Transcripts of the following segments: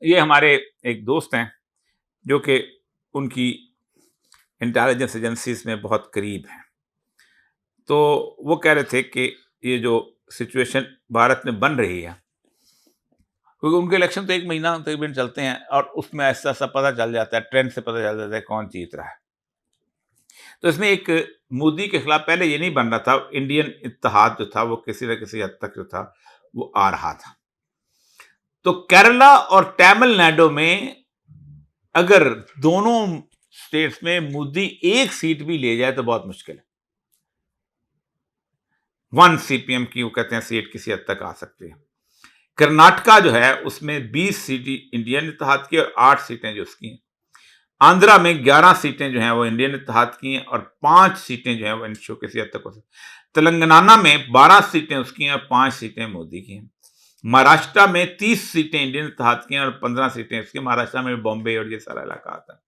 ये हमारे एक दोस्त हैं जो कि उनकी इंटेलिजेंस एजेंसीज में बहुत करीब हैं। तो वो कह रहे थे कि ये जो सिचुएशन भारत में बन रही है, क्योंकि उनके इलेक्शन तो 1 महीना तकरीबन चलते हैं और उसमें ऐसा-ऐसा पता चल जाता है, ट्रेंड से पता चल जाता है कौन जीत रहा है। तो इसमें एक मोदी के खिलाफ पहले ये नहीं बन रहा था, इंडियन इत्तेहाद जो था वो किसी न किसी हद तक जो था वो आ रहा था। तो केरला और तमिलनाडु में अगर दोनों स्टेट्स में मोदी एक सीट भी ले जाए तो बहुत मुश्किल है। 1 सीपीएम की वो कहते हैं सीट किसी हद तक आ सकती है। कर्नाटका जो है उसमें 20 सीटें इंडियन इत्तेहाद की और 8 सीटें जो उसकी हैं। आंध्रा में 11 सीटें जो हैं वो इंडियन इत्तेहाद की हैं और 5 सीटें जो हैं वो इनशो किसी हद तक हो सकती हैं। तेलंगाना में 12 सीटें उसकी हैं और 5 सीटें मोदी की हैं। महाराष्ट्र में 30 सीटें इंडियन इत्तेहाद की हैं और 15 सीटें उसकी। महाराष्ट्र में बॉम्बे और ये सारा इलाका आता है।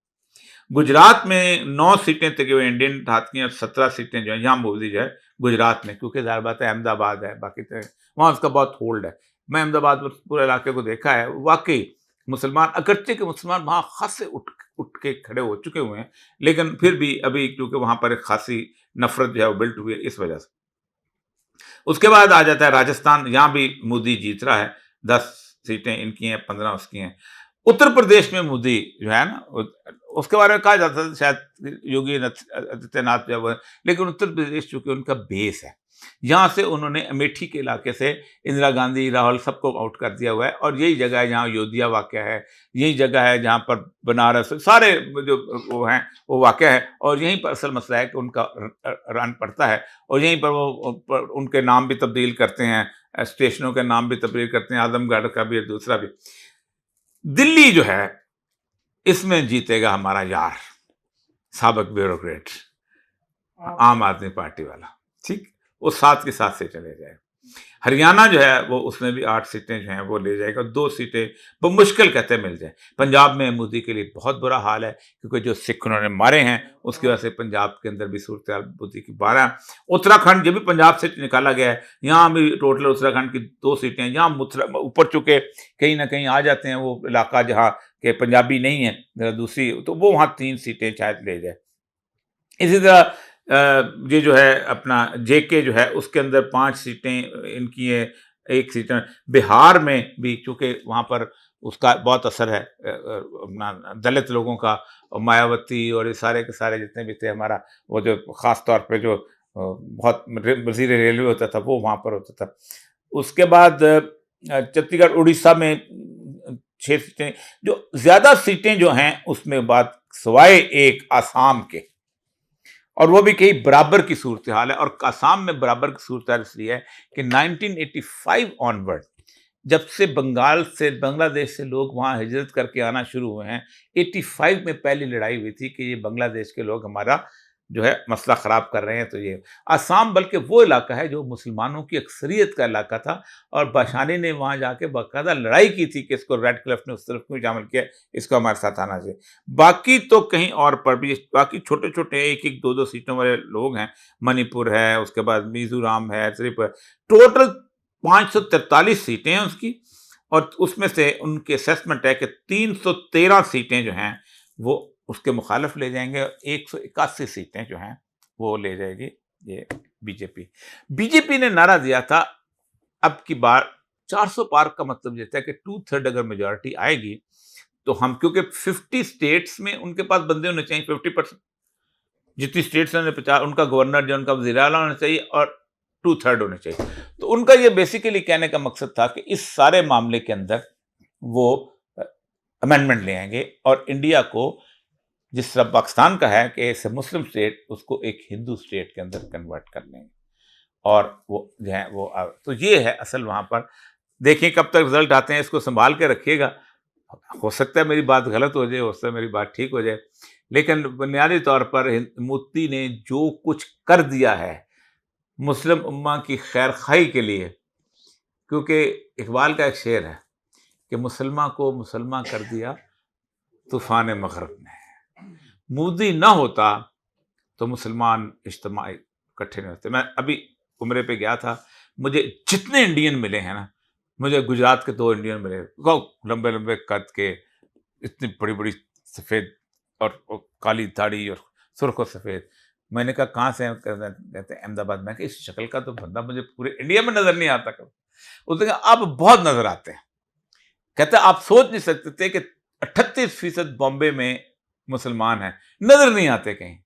गुजरात में 9 सीटें तकरीबन इंडियन इत्तेहाद की हैं और 17 सीटें जो हैं यहाँ मोदी जो है गुजरात में, क्योंकि ज़ाहिर बात है अहमदाबाद है, बाकी तो वहाँ उसका बहुत होल्ड है। मैं अहमदाबाद में पूरे इलाके को देखा है, वाक़ई मुसलमान अगरचे के मुसलमान वहाँ ख़ासे उठ उठ के खड़े हो चुके हुए हैं, लेकिन फिर भी अभी क्योंकि वहाँ पर एक ख़ासी नफ़रत जो है वो बिल्ट हुई है इस वजह से। उसके बाद आ जाता है राजस्थान, यहाँ भी मोदी जीत रहा है, 10 सीटें इनकी हैं, 15 उसकी हैं। उत्तर प्रदेश में मोदी जो है ना उसके बारे में कहा जाता है शायद योगी आदित्यनाथ जो है वो, लेकिन उत्तर प्रदेश चूँकि उनका बेस है, यहाँ से उन्होंने अमेठी के इलाके से इंदिरा गांधी, राहुल सबको आउट कर दिया हुआ है और यही जगह है जहाँ अयोध्या वाक़या है, यही जगह है जहाँ पर बनारस सारे जो वो हैं, वो वाक़या है और यहीं पर असल मसला है कि उनका रन पड़ता है और यहीं पर वो उनके नाम भी तब्दील करते हैं, स्टेशनों के नाम भी तब्दील करते हैं, आजमगढ़ का भी और दूसरा भी। दिल्ली जो है, इसमें जीतेगा हमारा यार, साबिक ब्यूरोक्रेट, आम आदमी पार्टी वाला, ठीक? वो 7 की 7 सीटें ले जाएगा। हरियाणा जो है वो उसमें भी 8 सीटें जो हैं वो ले जाएगा, 2 सीटें बमुश्किल कहते हैं मिल जाएँ। पंजाब में मोदी के लिए बहुत बुरा हाल है क्योंकि जो सिख उन्होंने मारे हैं, उसकी वजह से पंजाब के अंदर भी सूरत-ए-हाल मोदी की 12। उत्तराखंड ये भी पंजाब से निकाला गया है, यहाँ भी टोटल उत्तराखंड की 2 सीटें हैं, यहाँ ऊपर चूँकि कहीं न कहीं आ जाते हैं वो इलाका जहाँ के पंजाबी नहीं है, दूसरी तो वो वहाँ 3 सीटें शायद ले जाए। इसी तरह ये जो है अपना जेके जो है उसके अंदर 5 सीटें इनकी है, 1 सीट बिहार में भी चूँकि वहाँ पर उसका बहुत असर है अपना दलित लोगों का और मायावती और ये सारे के सारे जितने भी थे हमारा वो जो ख़ास तौर पे जो बहुत वज़ीर रेलवे होता था वो वहाँ पर होता था। उसके बाद छत्तीसगढ़, उड़ीसा में 6 सीटें जो ज़्यादा सीटें जो हैं उसमें बात सिवाय एक आसाम के और वो भी कहीं बराबर की सूरत-हाल है और असम में बराबर की सूरत-हाल इसलिए है कि 1985 ऑनवर्ड जब से बंगाल से बांग्लादेश से लोग वहाँ हिजरत करके आना शुरू हुए हैं, 85 में पहली लड़ाई हुई थी कि ये बांग्लादेश के लोग हमारा जो है मसला ख़राब कर रहे हैं तो ये असम बल्कि वो इलाका है जो मुसलमानों की अक्सरियत का इलाका था और बाशानी ने वहाँ जाके बाकायदा लड़ाई की थी कि इसको रेड क्लिफ ने उस तरफ क्यों शामिल किया, इसको हमारे साथ आना चाहिए। बाकी तो कहीं और पर भी बाकी छोटे-छोटे 1-1, 2-2 सीटों वाले लोग हैं, मणिपुर है, उसके बाद मिज़ोरम है, त्रिपुरा, टोटल 543 सीटें हैं उसकी और उसमें से उनकी असेसमेंट है कि 313 सीटें जो हैं, वो उसके मुखालिफ ले जाएँगे और 181 सीटें जो हैं, वो ले जाएगी ये बीजेपी। बीजेपी ने नारा दिया था, अब की बार 400 पार का मतलब ये था कि 2/3 अगर मेजॉरिटी आएगी, तो हम क्योंकि 50 स्टेट्स में उनके पास बंदे होने चाहिए 50% जितनी स्टेट्स हैं उन्हें 50 उनका गवर्नर जो उनका वज़ीर-ए-आला होना चाहिए और 2/3 होने चाहिए। तो उनका ये बेसिकली कहने का मकसद था कि इस सारे मामले के अंदर वो अमेंडमेंट ले आएँगे और इंडिया को जिस तरह पाकिस्तान का है कि इट्स अ मुस्लिम स्टेट उसको एक हिंदू स्टेट के अंदर कन्वर्ट कर लेंगे और वो जो है वो तो ये है असल वहाँ पर। देखिए कब तक रिज़ल्ट आते हैं, इसको सँभाल के रखिएगा। हो सकता है मेरी बात गलत हो जाए, हो सकता है मेरी बात ठीक हो जाए। लेकिन बुनियादी तौर पर मोदी ने जो कुछ कर दिया है, मुस्लिम उम्मा की खैर-ख़ाही के लिए, क्योंकि इक़बाल का एक शेर है कि मुसलमान को मुसलमान कर दिया तूफ़ान मग़रिब ने। मोदी ना होता तो मुसलमान इज्तिमा इकट्ठे नहीं होते। मैं अभी उम्रे पे गया था, मुझे जितने इंडियन मिले हैं ना, मुझे गुजरात के 2 इंडियन मिले, वो लंबे-लंबे कद के, इतनी बड़ी-बड़ी सफ़ेद और काली दाढ़ी और सुर्ख़ और सफ़ेद। मैंने कहा कहाँ से हैं? कहते हैं अहमदाबाद। मैं कहा इस शक्ल का तो बंदा मुझे पूरे इंडिया में नज़र नहीं आता कभी। उसने कहा अब बहुत नज़र आते हैं। कहता है आप सोच नहीं सकते थे कि 38% बॉम्बे में मुसलमान हैं, नज़र नहीं आते कहीं,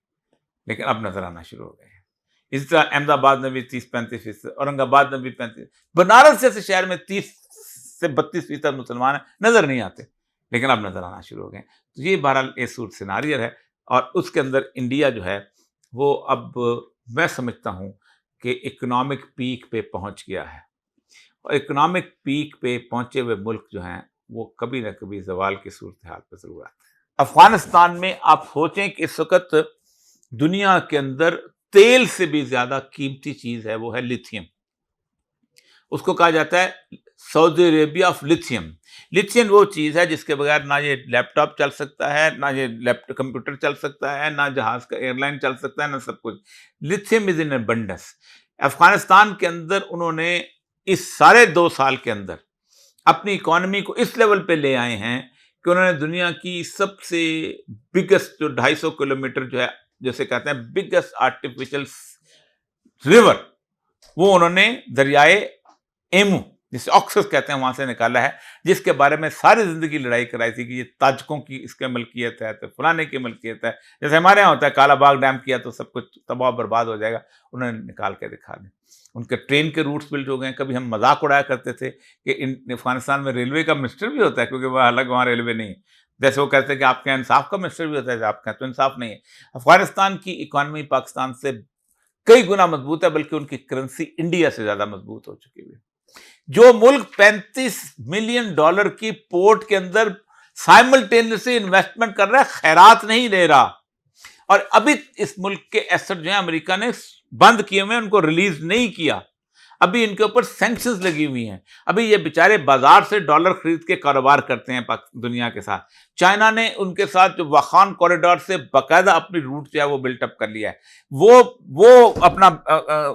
लेकिन अब नज़र आना शुरू हो गए हैं। इसी तरह अहमदाबाद में भी 30-35%, औरंगाबाद में भी 35, बनारस जैसे शहर में 30 से 32% मुसलमान हैं, नज़र नहीं आते, लेकिन अब नज़र आना शुरू हो गए हैं। तो ये बहरहाल ये सूरत सिनेरियो है और उसके अंदर इंडिया जो है वो अब मैं समझता हूँ कि इकोनॉमिक पीक पे पहुँच गया है और इकोनॉमिक पीक पे पहुँचे हुए मुल्क जो हैं वो कभी न कभी ज़वाल की सूरत हाल पे ज़रूर आते हैं। अफ़गानिस्तान में आप सोचें कि इस वक़्त दुनिया के अंदर तेल से भी ज़्यादा कीमती चीज़ है, वो है लिथियम। उसको कहा जाता है Saudi Arabia of lithium. Lithium वो चीज़ है जिसके बगैर ना ये लैपटॉप चल सकता है, ना ये कंप्यूटर चल सकता है, ना जहाज़ का एयरलाइन चल सकता है, ना सब कुछ। Lithium is in abundance. Afghanistan के अंदर उन्होंने इस साढ़े 2 साल के अंदर अपनी इकॉनमी को इस लेवल पे ले आए हैं कि उन्होंने दुनिया की सबसे बिगेस्ट जो 250 किलोमीटर जो है, जैसे कहते हैं बिगेस्ट आर्टिफिशियल रिवर, वो उन्होंने दरियाए एमू, जिसे ऑक्सस कहते हैं, वहां से निकाला है, जिसके बारे में सारी जिंदगी लड़ाई कराई थी कि ये ताजकों की इसके मलकियत है, तो फलाने की मलकियत है। जैसे हमारे यहाँ होता है काला बाग डैम किया तो सब कुछ तबाह बर्बाद हो जाएगा, उन्होंने निकाल के दिखा दी। उनके ट्रेन के रूट्स बिल्ड हो गए। कभी हम मजाक उड़ाया करते थे कि अफगानिस्तान में रेलवे का मिनिस्टर भी होता है, क्योंकि वह अलग वहाँ रेलवे नहीं है। जैसे वो कहते हैं कि आपके यहाँ इंसाफ का मिनिस्टर भी होता है, आपके यहाँ तो इंसाफ नहीं है। अफगानिस्तान की इकॉनमी पाकिस्तान से कई गुना मजबूत है, बल्कि उनकी करेंसी इंडिया से ज्यादा मजबूत हो चुकी है। जो मुल्क 35 मिलियन डॉलर की पोर्ट के अंदर साइमल्टेनियसली इन्वेस्टमेंट कर रहा है, खैरात नहीं ले रहा, और अभी इस मुल्क के एसेट जो है अमेरिका ने बंद किए हुए, उनको रिलीज नहीं किया। अभी इनके ऊपर सैंक्शंस लगी हुई हैं। अभी ये बेचारे बाजार से डॉलर खरीद के कारोबार करते हैं दुनिया के साथ। चाइना ने उनके साथ जो वाखान कॉरिडोर से बाकायदा अपनी रूट जो है वो बिल्टअप कर लिया है। वो अपना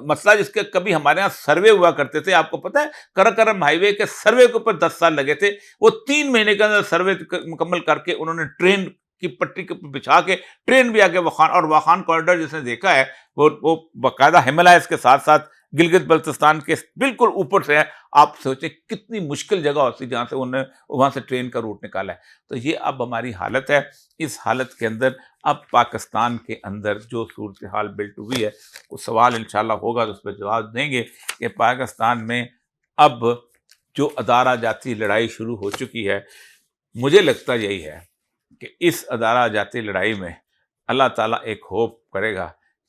मसला जिसके कभी हमारे यहाँ सर्वे हुआ करते थे, आपको पता है, कराकरम हाईवे के सर्वे के ऊपर 10 साल लगे थे। वो 3 महीने के अंदर सर्वे मुकम्मल करके उन्होंने ट्रेन की पट्टी के ऊपर बिछा के ट्रेन भी आगे वाखान, और वाखान कॉरिडोर जिसने देखा है वो बाकायदा हिमालय के साथ साथ गिलगित बल्तिस्तान के बिल्कुल ऊपर से है। आप सोचें कितनी मुश्किल जगह होती जहां से उन्होंने वहां से ट्रेन का रूट निकाला है। तो ये अब हमारी हालत है। इस हालत के अंदर अब पाकिस्तान के अंदर जो सूरत हाल बिल्ट हुई है, वो सवाल इंशाल्लाह होगा तो उस पर जवाब देंगे कि पाकिस्तान में अब जो अदारा जाती लड़ाई शुरू हो चुकी है, मुझे लगता यही है कि इस अदारा जाती लड़ाई में अल्लाह ताला एक होप करेगा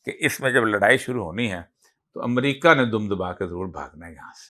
कि इसमें जब लड़ाई शुरू होनी है तो अमेरिका ने दुम दबा के ज़रूर भागना है यहाँ से।